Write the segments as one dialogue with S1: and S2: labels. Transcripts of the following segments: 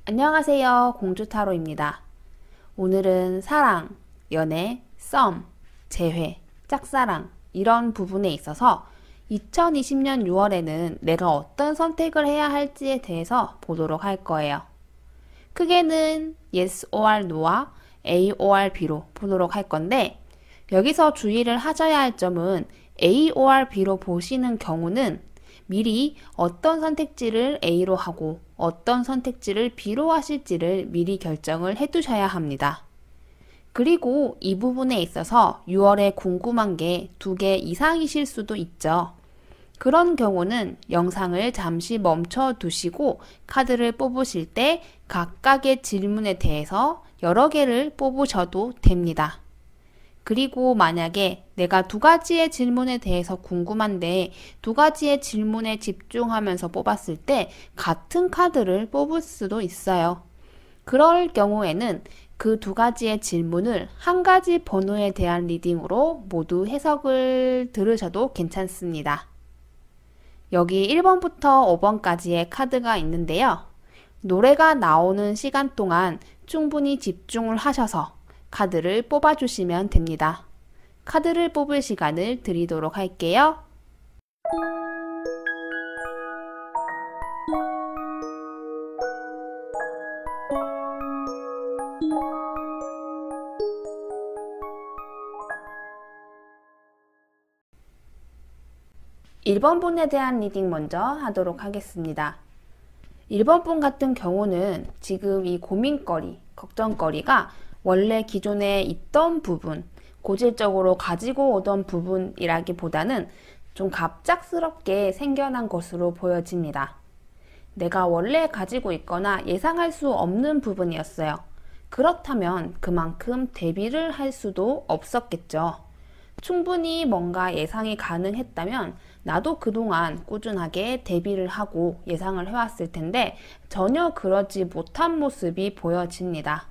S1: 안녕하세요. 공주타로입니다. 오늘은 사랑, 연애, 썸, 재회, 짝사랑 이런 부분에 있어서 2020년 6월에는 내가 어떤 선택을 해야 할지에 대해서 보도록 할 거예요. 크게는 yes or no와 A or B로 보도록 할 건데 여기서 주의를 하셔야 할 점은 A or B로 보시는 경우는 미리 어떤 선택지를 A로 하고 어떤 선택지를 B로 하실지를 미리 결정을 해두셔야 합니다. 그리고 이 부분에 있어서 6월에 궁금한 게 2개 이상이실 수도 있죠. 그런 경우는 영상을 잠시 멈춰 두시고 카드를 뽑으실 때 각각의 질문에 대해서 여러 개를 뽑으셔도 됩니다. 그리고 만약에 내가 2가지의 질문에 대해서 궁금한데 2가지의 질문에 집중하면서 뽑았을 때 같은 카드를 뽑을 수도 있어요. 그럴 경우에는 그 2가지의 질문을 한 가지 번호에 대한 리딩으로 모두 해석을 들으셔도 괜찮습니다. 여기 1번부터 5번까지의 카드가 있는데요. 노래가 나오는 시간 동안 충분히 집중을 하셔서 카드를 뽑아주시면 됩니다. 카드를 뽑을 시간을 드리도록 할게요. (1번) 분에 대한 리딩 먼저 하도록 하겠습니다. 1번 분 같은 경우는 지금 이 고민거리, 걱정거리가 원래 기존에 있던 부분, 고질적으로 가지고 오던 부분이라기보다는 좀 갑작스럽게 생겨난 것으로 보여집니다. 내가 원래 가지고 있거나 예상할 수 없는 부분이었어요. 그렇다면 그만큼 대비를 할 수도 없었겠죠. 충분히 뭔가 예상이 가능했다면 나도 그동안 꾸준하게 대비를 하고 예상을 해왔을 텐데 전혀 그러지 못한 모습이 보여집니다.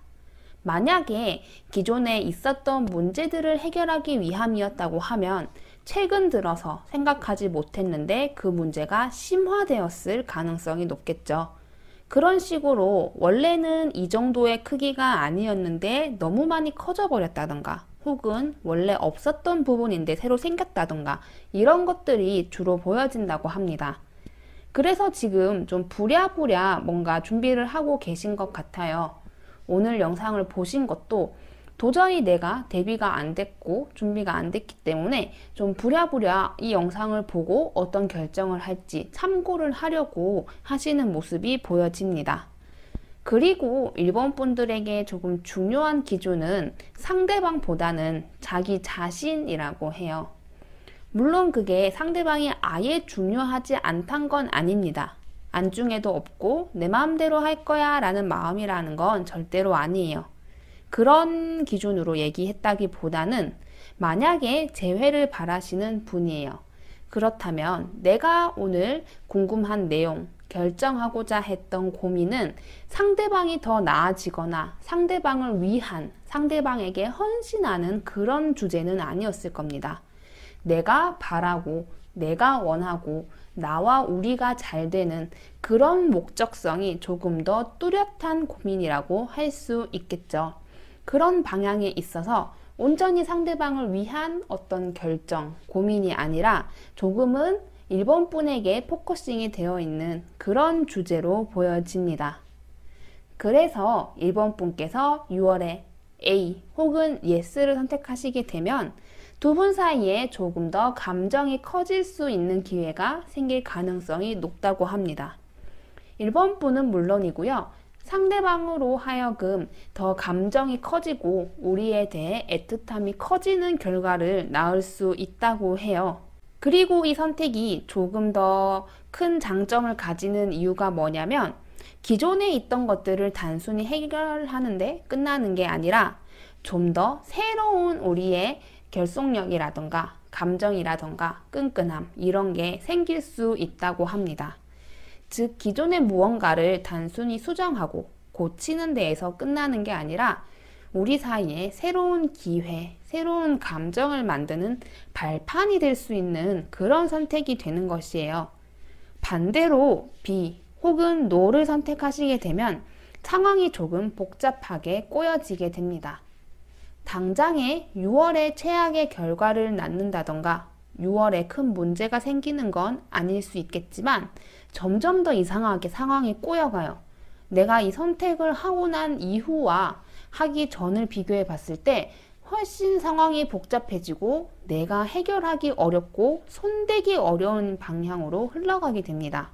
S1: 만약에 기존에 있었던 문제들을 해결하기 위함이었다고 하면 최근 들어서 생각하지 못했는데 그 문제가 심화되었을 가능성이 높겠죠. 그런 식으로 원래는 이 정도의 크기가 아니었는데 너무 많이 커져 버렸다던가 혹은 원래 없었던 부분인데 새로 생겼다던가 이런 것들이 주로 보여진다고 합니다. 그래서 지금 좀 부랴부랴 뭔가 준비를 하고 계신 것 같아요. 오늘 영상을 보신 것도 도저히 내가 대비가 안 됐고 준비가 안 됐기 때문에 좀 부랴부랴 이 영상을 보고 어떤 결정을 할지 참고를 하려고 하시는 모습이 보여집니다. 그리고 1번 분들에게 조금 중요한 기준은 상대방보다는 자기 자신이라고 해요. 물론 그게 상대방이 아예 중요하지 않단 건 아닙니다. 안중에도 없고 내 마음대로 할 거야 라는 마음이라는 건 절대로 아니에요. 그런 기준으로 얘기했다기보다는 만약에 재회를 바라시는 분이에요. 그렇다면 내가 오늘 궁금한 내용, 결정하고자 했던 고민은 상대방이 더 나아지거나 상대방을 위한, 상대방에게 헌신하는 그런 주제는 아니었을 겁니다. 내가 바라고 내가 원하고 나와 우리가 잘 되는 그런 목적성이 조금 더 뚜렷한 고민이라고 할 수 있겠죠. 그런 방향에 있어서 온전히 상대방을 위한 어떤 결정, 고민이 아니라 조금은 1번 분에게 포커싱이 되어 있는 그런 주제로 보여집니다. 그래서 1번 분께서 6월에 A 혹은 Yes를 선택하시게 되면 두 분 사이에 조금 더 감정이 커질 수 있는 기회가 생길 가능성이 높다고 합니다. 1번 분은 물론이고요. 상대방으로 하여금 더 감정이 커지고 우리에 대해 애틋함이 커지는 결과를 낳을 수 있다고 해요. 그리고 이 선택이 조금 더 큰 장점을 가지는 이유가 뭐냐면 기존에 있던 것들을 단순히 해결하는데 끝나는 게 아니라 좀 더 새로운 우리의 결속력이라던가 감정이라던가 끈끈함 이런 게 생길 수 있다고 합니다. 즉 기존의 무언가를 단순히 수정하고 고치는 데에서 끝나는 게 아니라 우리 사이에 새로운 기회, 새로운 감정을 만드는 발판이 될 수 있는 그런 선택이 되는 것이에요. 반대로 B 혹은 No를 선택하시게 되면 상황이 조금 복잡하게 꼬여지게 됩니다. 당장에 6월에 최악의 결과를 낳는다던가 6월에 큰 문제가 생기는 건 아닐 수 있겠지만 점점 더 이상하게 상황이 꼬여가요. 내가 이 선택을 하고 난 이후와 하기 전을 비교해 봤을 때 훨씬 상황이 복잡해지고 내가 해결하기 어렵고 손대기 어려운 방향으로 흘러가게 됩니다.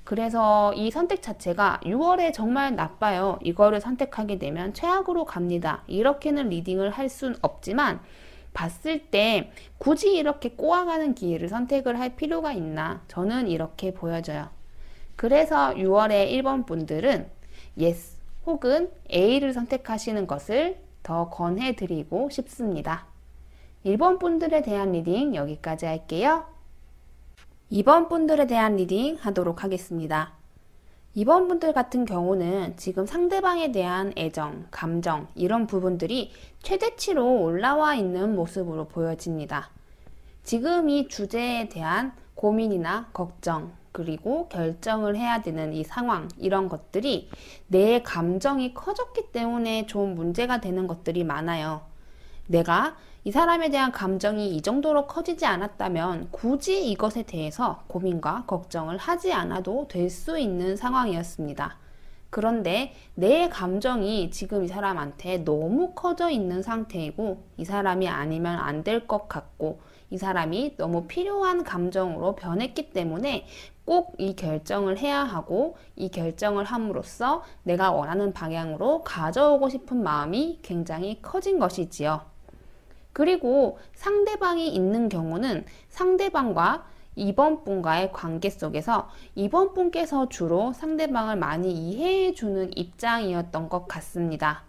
S1: 그래서 이 선택 자체가 6월에 정말 나빠요. 이거를 선택하게 되면 최악으로 갑니다. 이렇게는 리딩을 할 순 없지만 봤을 때 굳이 이렇게 꼬아가는 기회를 선택을 할 필요가 있나? 저는 이렇게 보여져요. 그래서 6월에 1번 분들은 yes 혹은 A를 선택하시는 것을 더 권해드리고 싶습니다. 1번 분들에 대한 리딩 여기까지 할게요. 2번 분들에 대한 리딩 하도록 하겠습니다. 2번 분들 같은 경우는 지금 상대방에 대한 애정, 감정 이런 부분들이 최대치로 올라와 있는 모습으로 보여집니다. 지금 이 주제에 대한 고민이나 걱정 그리고 결정을 해야 되는 이 상황 이런 것들이 내 감정이 커졌기 때문에 좀 문제가 되는 것들이 많아요. 내가 이 사람에 대한 감정이 이 정도로 커지지 않았다면 굳이 이것에 대해서 고민과 걱정을 하지 않아도 될 수 있는 상황이었습니다. 그런데 내 감정이 지금 이 사람한테 너무 커져 있는 상태이고 이 사람이 아니면 안 될 것 같고 이 사람이 너무 필요한 감정으로 변했기 때문에 꼭 이 결정을 해야 하고 이 결정을 함으로써 내가 원하는 방향으로 가져오고 싶은 마음이 굉장히 커진 것이지요. 그리고 상대방이 있는 경우는 상대방과 2번 분과의 관계 속에서 2번 분께서 주로 상대방을 많이 이해해 주는 입장이었던 것 같습니다.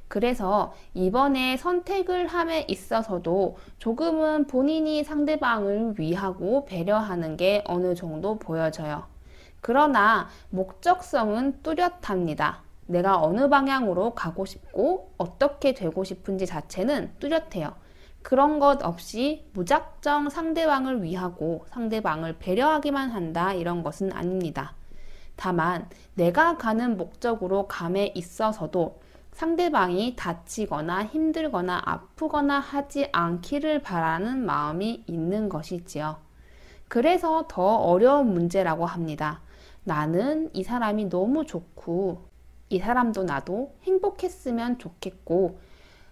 S1: 그래서 이번에 선택을 함에 있어서도 조금은 본인이 상대방을 위하고 배려하는 게 어느 정도 보여져요. 그러나 목적성은 뚜렷합니다. 내가 어느 방향으로 가고 싶고 어떻게 되고 싶은지 자체는 뚜렷해요. 그런 것 없이 무작정 상대방을 위하고 상대방을 배려하기만 한다 이런 것은 아닙니다. 다만 내가 가는 목적으로 감에 있어서도 상대방이 다치거나 힘들거나 아프거나 하지 않기를 바라는 마음이 있는 것이지요. 그래서 더 어려운 문제라고 합니다. 나는 이 사람이 너무 좋고 이 사람도 나도 행복했으면 좋겠고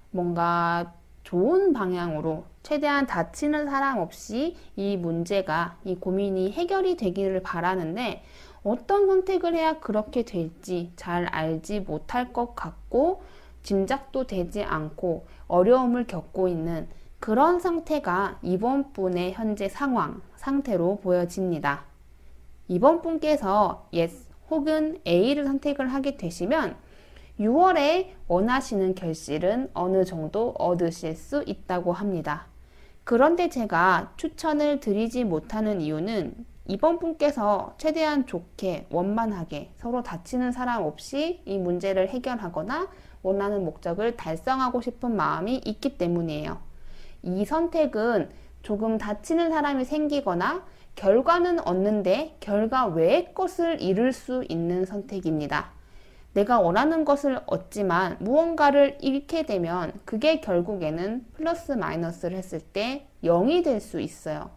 S1: 뭔가 좋은 방향으로 최대한 다치는 사람 없이 이 문제가 이 고민이 해결이 되기를 바라는데 어떤 선택을 해야 그렇게 될지 잘 알지 못할 것 같고 짐작도 되지 않고 어려움을 겪고 있는 그런 상태가 이번 분의 현재 상태로 보여집니다. 이번 분께서 yes 혹은 A를 선택을 하게 되시면 6월에 원하시는 결실은 어느 정도 얻으실 수 있다고 합니다. 그런데 제가 추천을 드리지 못하는 이유는 이번 분께서 최대한 좋게 원만하게 서로 다치는 사람 없이 이 문제를 해결하거나 원하는 목적을 달성하고 싶은 마음이 있기 때문이에요. 이 선택은 조금 다치는 사람이 생기거나 결과는 얻는데 결과 외의 것을 잃을 수 있는 선택입니다. 내가 원하는 것을 얻지만 무언가를 잃게 되면 그게 결국에는 플러스 마이너스를 했을 때 0이 될 수 있어요.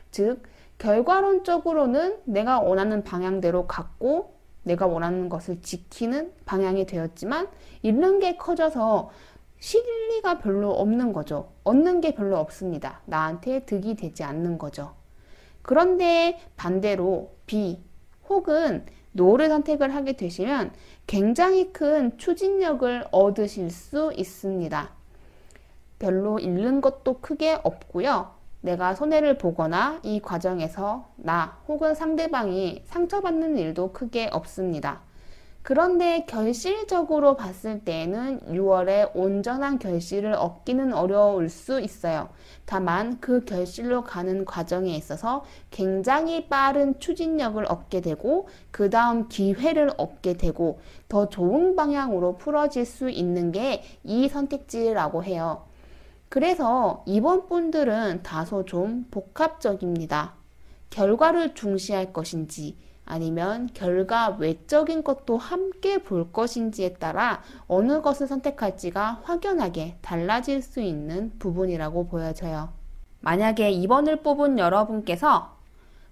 S1: 즉 결과론적으로는 내가 원하는 방향대로 갔고 내가 원하는 것을 지키는 방향이 되었지만 잃는 게 커져서 실리가 별로 없는 거죠. 얻는 게 별로 없습니다. 나한테 득이 되지 않는 거죠. 그런데 반대로 B 혹은 노를 선택을 하게 되시면 굉장히 큰 추진력을 얻으실 수 있습니다. 별로 잃는 것도 크게 없고요. 내가 손해를 보거나 이 과정에서 나 혹은 상대방이 상처받는 일도 크게 없습니다. 그런데 결실적으로 봤을 때에는 6월에 온전한 결실을 얻기는 어려울 수 있어요. 다만 그 결실로 가는 과정에 있어서 굉장히 빠른 추진력을 얻게 되고 그 다음 기회를 얻게 되고 더 좋은 방향으로 풀어질 수 있는 게 이 선택지라고 해요. 그래서 이번 분들은 다소 좀 복합적입니다. 결과를 중시할 것인지 아니면 결과 외적인 것도 함께 볼 것인지에 따라 어느 것을 선택할지가 확연하게 달라질 수 있는 부분이라고 보여져요. 만약에 2번을 뽑은 여러분께서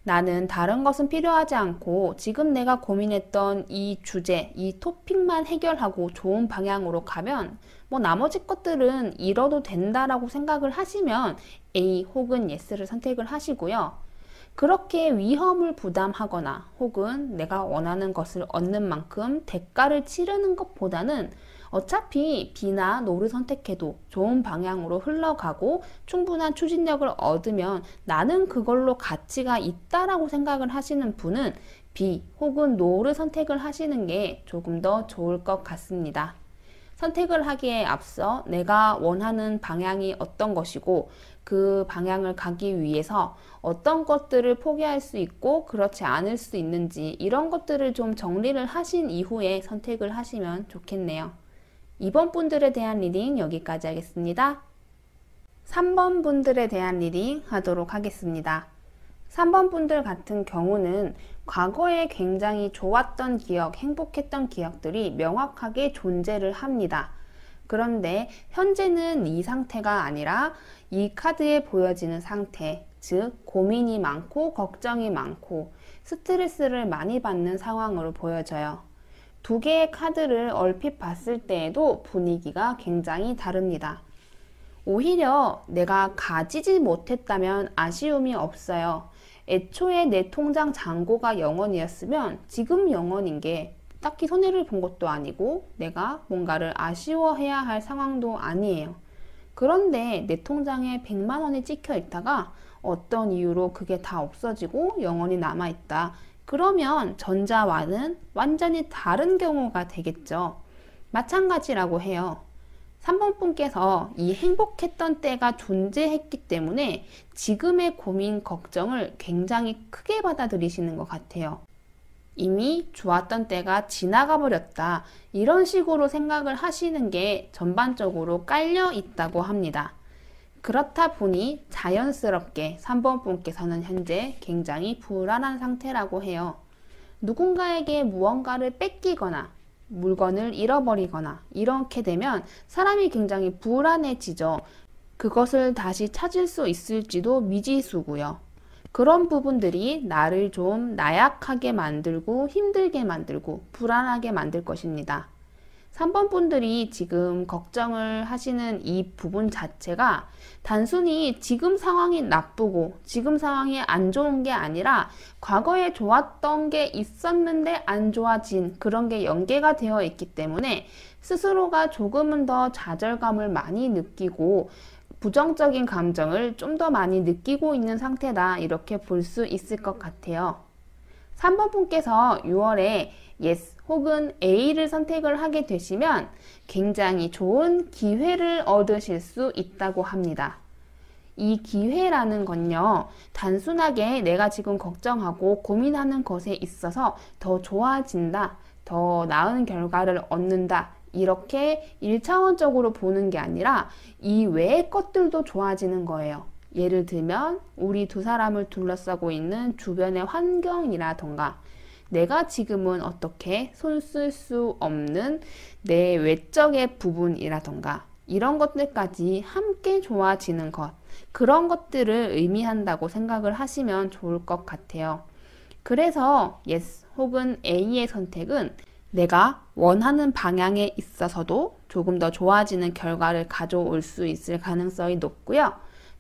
S1: 나는 다른 것은 필요하지 않고 지금 내가 고민했던 이 주제, 이 토픽만 해결하고 좋은 방향으로 가면 나머지 것들은 잃어도 된다라고 생각을 하시면 A 혹은 Yes를 선택을 하시고요. 그렇게 위험을 부담하거나 혹은 내가 원하는 것을 얻는 만큼 대가를 치르는 것보다는 어차피 B나 No를 선택해도 좋은 방향으로 흘러가고 충분한 추진력을 얻으면 나는 그걸로 가치가 있다라고 생각을 하시는 분은 B 혹은 No를 선택을 하시는 게 조금 더 좋을 것 같습니다. 선택을 하기에 앞서 내가 원하는 방향이 어떤 것이고 그 방향을 가기 위해서 어떤 것들을 포기할 수 있고 그렇지 않을 수 있는지 이런 것들을 좀 정리를 하신 이후에 선택을 하시면 좋겠네요. 2번 분들에 대한 리딩 여기까지 하겠습니다. 3번 분들에 대한 리딩 하도록 하겠습니다. 3번 분들 같은 경우는 과거에 굉장히 좋았던 기억, 행복했던 기억들이 명확하게 존재를 합니다. 그런데 현재는 이 상태가 아니라 이 카드에 보여지는 상태, 즉 고민이 많고 걱정이 많고 스트레스를 많이 받는 상황으로 보여져요. 두 개의 카드를 얼핏 봤을 때에도 분위기가 굉장히 다릅니다. 오히려 내가 가지지 못했다면 아쉬움이 없어요. 애초에 내 통장 잔고가 0원이었으면 지금 0원인 게 딱히 손해를 본 것도 아니고 내가 뭔가를 아쉬워해야 할 상황도 아니에요. 그런데 내 통장에 100만 원이 찍혀 있다가 어떤 이유로 그게 다 없어지고 0원이 남아 있다. 그러면 전자와는 완전히 다른 경우가 되겠죠. 마찬가지라고 해요. 3번 분께서 이 행복했던 때가 존재했기 때문에 지금의 고민, 걱정을 굉장히 크게 받아들이시는 것 같아요. 이미 좋았던 때가 지나가 버렸다. 이런 식으로 생각을 하시는 게 전반적으로 깔려 있다고 합니다. 그렇다 보니 자연스럽게 3번 분께서는 현재 굉장히 불안한 상태라고 해요. 누군가에게 무언가를 뺏기거나 물건을 잃어버리거나 이렇게 되면 사람이 굉장히 불안해지죠. 그것을 다시 찾을 수 있을지도 미지수고요. 그런 부분들이 나를 좀 나약하게 만들고 힘들게 만들고 불안하게 만들 것입니다. 3번 분들이 지금 걱정을 하시는 이 부분 자체가 단순히 지금 상황이 나쁘고 지금 상황이 안 좋은 게 아니라 과거에 좋았던 게 있었는데 안 좋아진 그런 게 연계가 되어 있기 때문에 스스로가 조금은 더 좌절감을 많이 느끼고 부정적인 감정을 좀 더 많이 느끼고 있는 상태다 이렇게 볼 수 있을 것 같아요. 3번 분께서 6월에 Yes 혹은 A를 선택을 하게 되시면 굉장히 좋은 기회를 얻으실 수 있다고 합니다. 이 기회라는 건요, 단순하게 내가 지금 걱정하고 고민하는 것에 있어서 더 좋아진다, 더 나은 결과를 얻는다, 이렇게 1차원적으로 보는 게 아니라 이 외의 것들도 좋아지는 거예요. 예를 들면 우리 두 사람을 둘러싸고 있는 주변의 환경이라던가 내가 지금은 어떻게 손 쓸 수 없는 내 외적의 부분이라던가 이런 것들까지 함께 좋아지는 것, 그런 것들을 의미한다고 생각을 하시면 좋을 것 같아요. 그래서 Yes 혹은 A의 선택은 내가 원하는 방향에 있어서도 조금 더 좋아지는 결과를 가져올 수 있을 가능성이 높고요.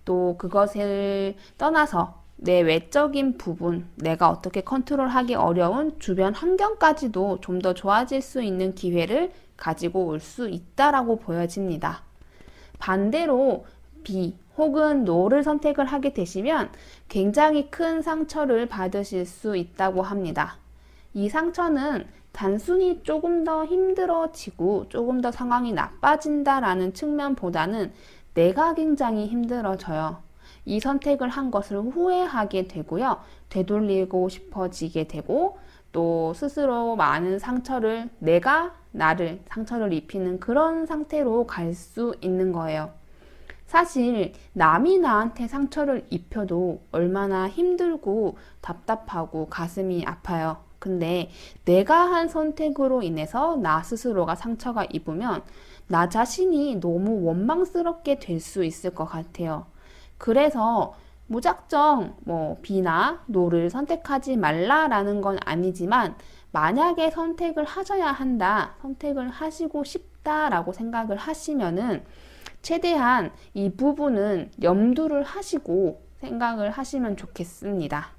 S1: 또 그것을 떠나서 내 외적인 부분, 내가 어떻게 컨트롤하기 어려운 주변 환경까지도 좀 더 좋아질 수 있는 기회를 가지고 올 수 있다라고 보여집니다. 반대로 B 혹은 No를 선택을 하게 되시면 굉장히 큰 상처를 받으실 수 있다고 합니다. 이 상처는 단순히 조금 더 힘들어지고 조금 더 상황이 나빠진다라는 측면보다는 내가 굉장히 힘들어져요. 이 선택을 한 것을 후회하게 되고요. 되돌리고 싶어지게 되고 또 스스로 많은 상처를 내가 나를 상처를 입히는 그런 상태로 갈 수 있는 거예요. 사실 남이 나한테 상처를 입혀도 얼마나 힘들고 답답하고 가슴이 아파요. 근데 내가 한 선택으로 인해서 나 스스로가 상처가 입으면 나 자신이 너무 원망스럽게 될 수 있을 것 같아요. 그래서 무작정 B나 노를 선택하지 말라라는 건 아니지만 만약에 선택을 하셔야 한다, 선택을 하시고 싶다라고 생각을 하시면은 최대한 이 부분은 염두를 하시고 생각을 하시면 좋겠습니다.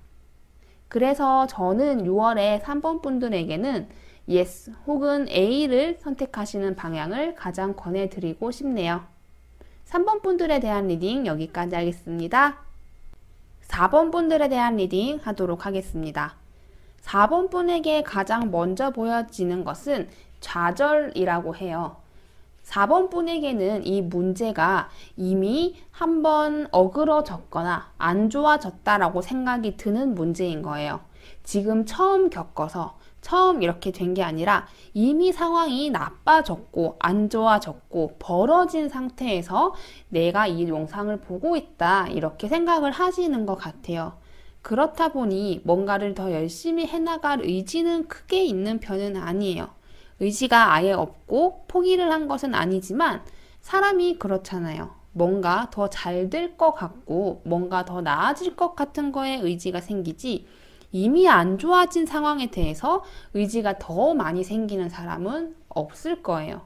S1: 그래서 저는 6월에 3번 분들에게는 yes 혹은 A를 선택하시는 방향을 가장 권해드리고 싶네요. 3번 분들에 대한 리딩 여기까지 하겠습니다. 4번 분들에 대한 리딩 하도록 하겠습니다. 4번 분에게 가장 먼저 보여지는 것은 좌절이라고 해요. 4번 분에게는 이 문제가 이미 한번 어그러졌거나 안 좋아졌다라고 생각이 드는 문제인 거예요. 지금 처음 겪어서 처음 이렇게 된 게 아니라 이미 상황이 나빠졌고 안 좋아졌고 벌어진 상태에서 내가 이 영상을 보고 있다 이렇게 생각을 하시는 것 같아요. 그렇다 보니 뭔가를 더 열심히 해나갈 의지는 크게 있는 편은 아니에요. 의지가 아예 없고 포기를 한 것은 아니지만 사람이 그렇잖아요. 뭔가 더 잘 될 것 같고 뭔가 더 나아질 것 같은 거에 의지가 생기지 이미 안 좋아진 상황에 대해서 의지가 더 많이 생기는 사람은 없을 거예요.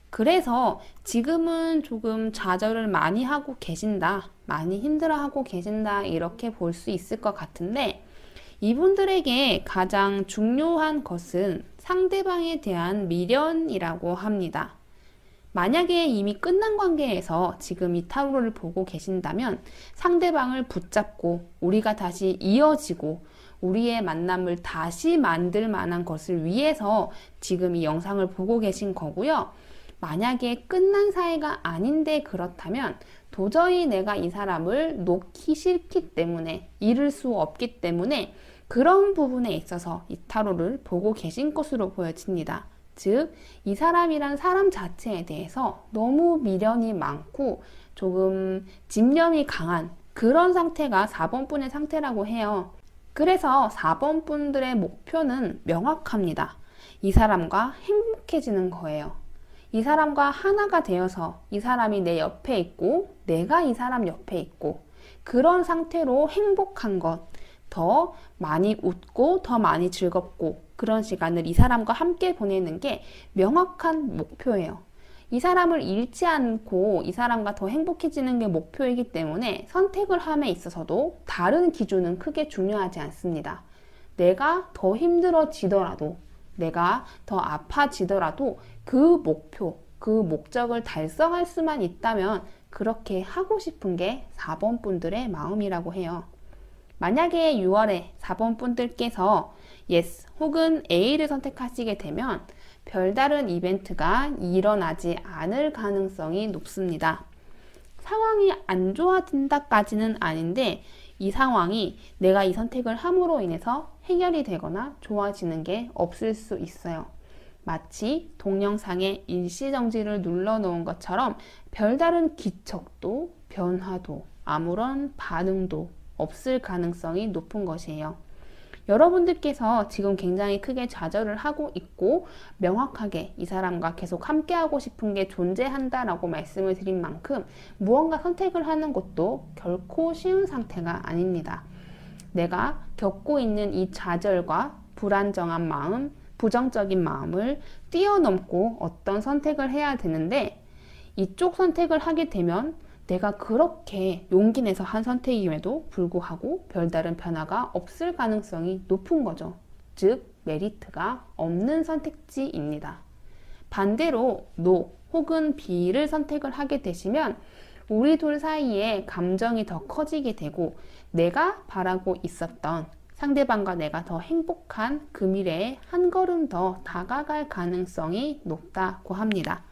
S1: 그래서 지금은 조금 좌절을 많이 하고 계신다, 많이 힘들어하고 계신다 이렇게 볼 수 있을 것 같은데 이분들에게 가장 중요한 것은 상대방에 대한 미련이라고 합니다. 만약에 이미 끝난 관계에서 지금 이 타로를 보고 계신다면 상대방을 붙잡고 우리가 다시 이어지고 우리의 만남을 다시 만들 만한 것을 위해서 지금 이 영상을 보고 계신 거고요. 만약에 끝난 사이가 아닌데 그렇다면 도저히 내가 이 사람을 놓기 싫기 때문에 잃을 수 없기 때문에 그런 부분에 있어서 이 타로를 보고 계신 것으로 보여집니다. 즉, 이 사람이란 사람 자체에 대해서 너무 미련이 많고 조금 집념이 강한 그런 상태가 4번 분의 상태라고 해요. 그래서 4번 분들의 목표는 명확합니다. 이 사람과 행복해지는 거예요. 이 사람과 하나가 되어서 이 사람이 내 옆에 있고 내가 이 사람 옆에 있고 그런 상태로 행복한 것, 더 많이 웃고 더 많이 즐겁고 그런 시간을 이 사람과 함께 보내는 게 명확한 목표예요. 이 사람을 잃지 않고 이 사람과 더 행복해지는 게 목표이기 때문에 선택을 함에 있어서도 다른 기준은 크게 중요하지 않습니다. 내가 더 힘들어지더라도 내가 더 아파지더라도 그 목표, 그 목적을 달성할 수만 있다면 그렇게 하고 싶은 게 4번 분들의 마음이라고 해요. 만약에 6월에 4번 분들께서 yes 혹은 A를 선택하시게 되면 별다른 이벤트가 일어나지 않을 가능성이 높습니다. 상황이 안 좋아진다까지는 아닌데 이 상황이 내가 이 선택을 함으로 인해서 해결이 되거나 좋아지는 게 없을 수 있어요. 마치 동영상에 일시정지를 눌러놓은 것처럼 별다른 기척도 변화도 아무런 반응도 없을 가능성이 높은 것이에요. 여러분들께서 지금 굉장히 크게 좌절을 하고 있고 명확하게 이 사람과 계속 함께하고 싶은 게 존재한다라고 말씀을 드린 만큼 무언가 선택을 하는 것도 결코 쉬운 상태가 아닙니다. 내가 겪고 있는 이 좌절과 불안정한 마음, 부정적인 마음을 뛰어넘고 어떤 선택을 해야 되는데 이쪽 선택을 하게 되면 내가 그렇게 용기 내서 한 선택임에도 불구하고 별다른 변화가 없을 가능성이 높은 거죠. 즉, 메리트가 없는 선택지입니다. 반대로 NO 혹은 B를 선택을 하게 되시면 우리 둘 사이에 감정이 더 커지게 되고 내가 바라고 있었던 상대방과 내가 더 행복한 그 미래에 한 걸음 더 다가갈 가능성이 높다고 합니다.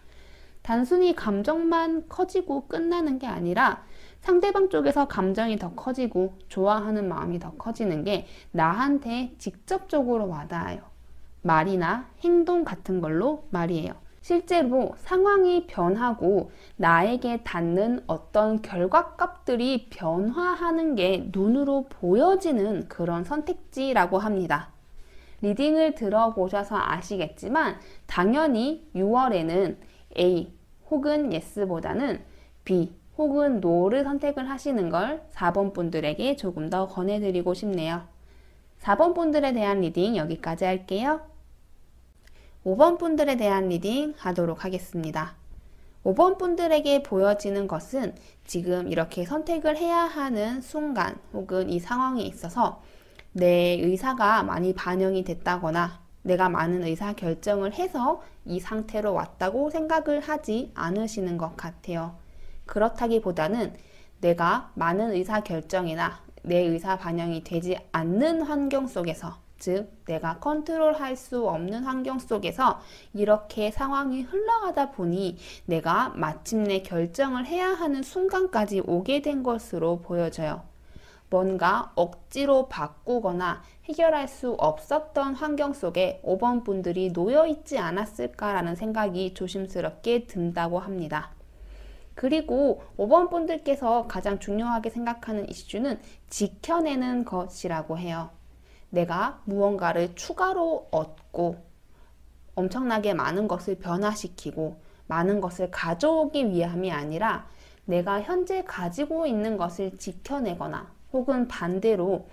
S1: 단순히 감정만 커지고 끝나는 게 아니라 상대방 쪽에서 감정이 더 커지고 좋아하는 마음이 더 커지는 게 나한테 직접적으로 와닿아요. 말이나 행동 같은 걸로 말이에요. 실제로 상황이 변하고 나에게 닿는 어떤 결과값들이 변화하는 게 눈으로 보여지는 그런 선택지라고 합니다. 리딩을 들어보셔서 아시겠지만 당연히 6월에는 A 혹은 Yes보다는 B 혹은 No를 선택을 하시는 걸 4번 분들에게 조금 더 권해드리고 싶네요. 4번 분들에 대한 리딩 여기까지 할게요. 5번 분들에 대한 리딩 하도록 하겠습니다. 5번 분들에게 보여지는 것은 지금 이렇게 선택을 해야 하는 순간 혹은 이 상황에 있어서 내 의사가 많이 반영이 됐다거나 내가 많은 의사 결정을 해서 이 상태로 왔다고 생각을 하지 않으시는 것 같아요. 그렇다기보다는 내가 많은 의사 결정이나 내 의사 반영이 되지 않는 환경 속에서, 즉 내가 컨트롤할 수 없는 환경 속에서 이렇게 상황이 흘러가다 보니 내가 마침내 결정을 해야 하는 순간까지 오게 된 것으로 보여져요. 뭔가 억지로 바꾸거나 해결할 수 없었던 환경 속에 5번 분들이 놓여 있지 않았을까라는 생각이 조심스럽게 든다고 합니다. 그리고 5번 분들께서 가장 중요하게 생각하는 이슈는 지켜내는 것이라고 해요. 내가 무언가를 추가로 얻고 엄청나게 많은 것을 변화시키고 많은 것을 가져오기 위함이 아니라 내가 현재 가지고 있는 것을 지켜내거나 혹은 반대로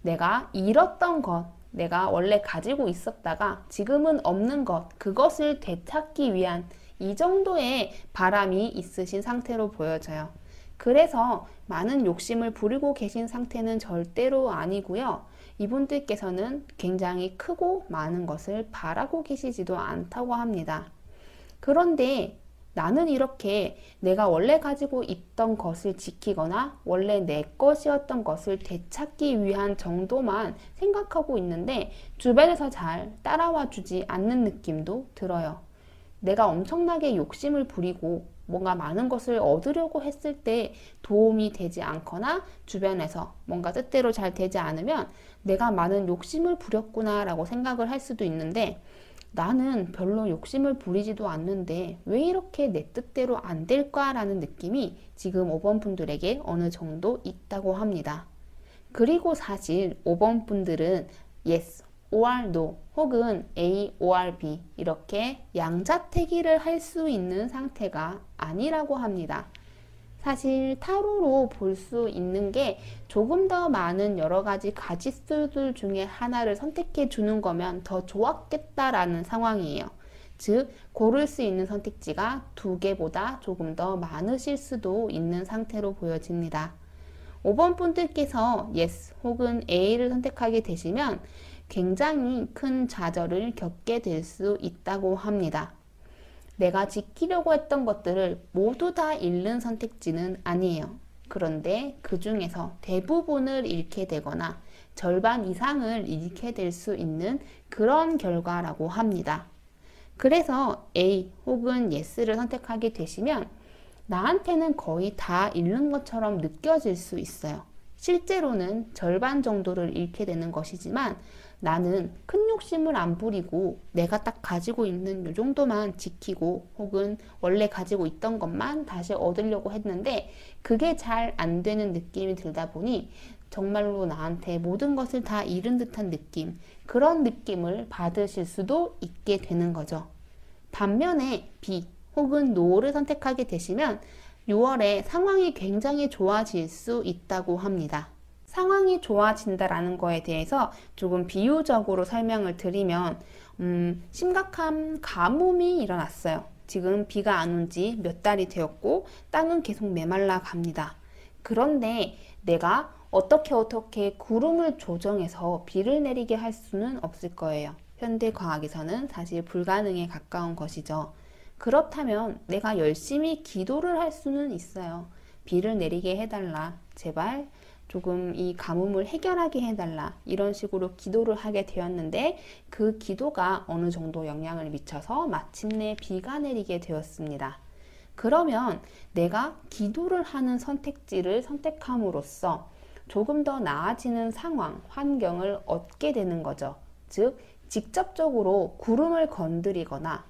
S1: 내가 잃었던 것, 내가 원래 가지고 있었다가 지금은 없는 것, 그것을 되찾기 위한 이 정도의 바람이 있으신 상태로 보여져요. 그래서 많은 욕심을 부리고 계신 상태는 절대로 아니고요. 이분들께서는 굉장히 크고 많은 것을 바라고 계시지도 않다고 합니다. 그런데 나는 이렇게 내가 원래 가지고 있던 것을 지키거나 원래 내 것이었던 것을 되찾기 위한 정도만 생각하고 있는데 주변에서 잘 따라와 주지 않는 느낌도 들어요. 내가 엄청나게 욕심을 부리고 뭔가 많은 것을 얻으려고 했을 때 도움이 되지 않거나 주변에서 뭔가 뜻대로 잘 되지 않으면 내가 많은 욕심을 부렸구나 라고 생각을 할 수도 있는데, 나는 별로 욕심을 부리지도 않는데 왜 이렇게 내 뜻대로 안 될까라는 느낌이 지금 5번 분들에게 어느 정도 있다고 합니다. 그리고 사실 5번 분들은 yes or no 혹은 A or B 이렇게 양자택일을 할 수 있는 상태가 아니라고 합니다. 사실 타로로 볼 수 있는 게 조금 더 많은 여러 가지 가지수들 중에 하나를 선택해 주는 거면 더 좋았겠다라는 상황이에요. 즉, 고를 수 있는 선택지가 2개보다 조금 더 많으실 수도 있는 상태로 보여집니다. 5번 분들께서 yes 혹은 A를 선택하게 되시면 굉장히 큰 좌절을 겪게 될 수 있다고 합니다. 내가 지키려고 했던 것들을 모두 다 잃는 선택지는 아니에요. 그런데 그 중에서 대부분을 잃게 되거나 절반 이상을 잃게 될 수 있는 그런 결과라고 합니다. 그래서 A 혹은 Yes를 선택하게 되시면 나한테는 거의 다 잃는 것처럼 느껴질 수 있어요. 실제로는 절반 정도를 잃게 되는 것이지만 나는 큰 욕심을 안 부리고 내가 딱 가지고 있는 이 정도만 지키고 혹은 원래 가지고 있던 것만 다시 얻으려고 했는데 그게 잘 안 되는 느낌이 들다 보니 정말로 나한테 모든 것을 다 잃은 듯한 느낌, 그런 느낌을 받으실 수도 있게 되는 거죠. 반면에 B 혹은 No를 선택하게 되시면 6월에 상황이 굉장히 좋아질 수 있다고 합니다. 상황이 좋아진다라는 거에 대해서 조금 비유적으로 설명을 드리면 심각한 가뭄이 일어났어요. 지금 비가 안 온 지 몇 달이 되었고 땅은 계속 메말라 갑니다. 그런데 내가 어떻게 구름을 조정해서 비를 내리게 할 수는 없을 거예요. 현대 과학에서는 사실 불가능에 가까운 것이죠. 그렇다면 내가 열심히 기도를 할 수는 있어요. 비를 내리게 해달라. 제발 조금 이 가뭄을 해결하게 해달라. 이런 식으로 기도를 하게 되었는데 그 기도가 어느 정도 영향을 미쳐서 마침내 비가 내리게 되었습니다. 그러면 내가 기도를 하는 선택지를 선택함으로써 조금 더 나아지는 상황, 환경을 얻게 되는 거죠. 즉, 직접적으로 구름을 건드리거나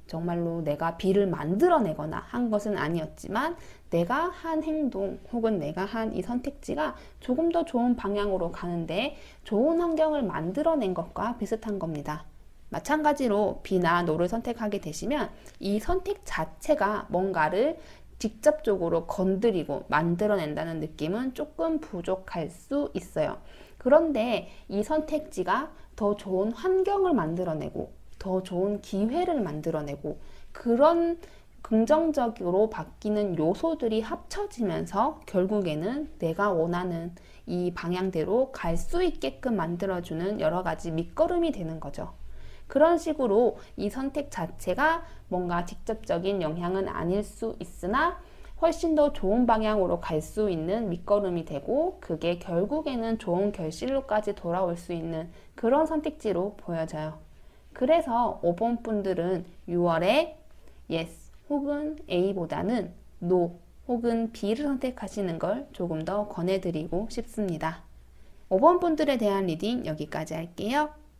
S1: 정말로 내가 B를 만들어내거나 한 것은 아니었지만 내가 한 행동 혹은 내가 한 이 선택지가 조금 더 좋은 방향으로 가는데 좋은 환경을 만들어낸 것과 비슷한 겁니다. 마찬가지로 B나 No를 선택하게 되시면 이 선택 자체가 뭔가를 직접적으로 건드리고 만들어낸다는 느낌은 조금 부족할 수 있어요. 그런데 이 선택지가 더 좋은 환경을 만들어내고 더 좋은 기회를 만들어내고 그런 긍정적으로 바뀌는 요소들이 합쳐지면서 결국에는 내가 원하는 이 방향대로 갈 수 있게끔 만들어주는 여러 가지 밑거름이 되는 거죠. 그런 식으로 이 선택 자체가 뭔가 직접적인 영향은 아닐 수 있으나 훨씬 더 좋은 방향으로 갈 수 있는 밑거름이 되고 그게 결국에는 좋은 결실로까지 돌아올 수 있는 그런 선택지로 보여져요. 그래서 5번 분들은 6월에 yes 혹은 A보다는 no 혹은 B를 선택하시는 걸 조금 더 권해드리고 싶습니다. 5번 분들에 대한 리딩 여기까지 할게요.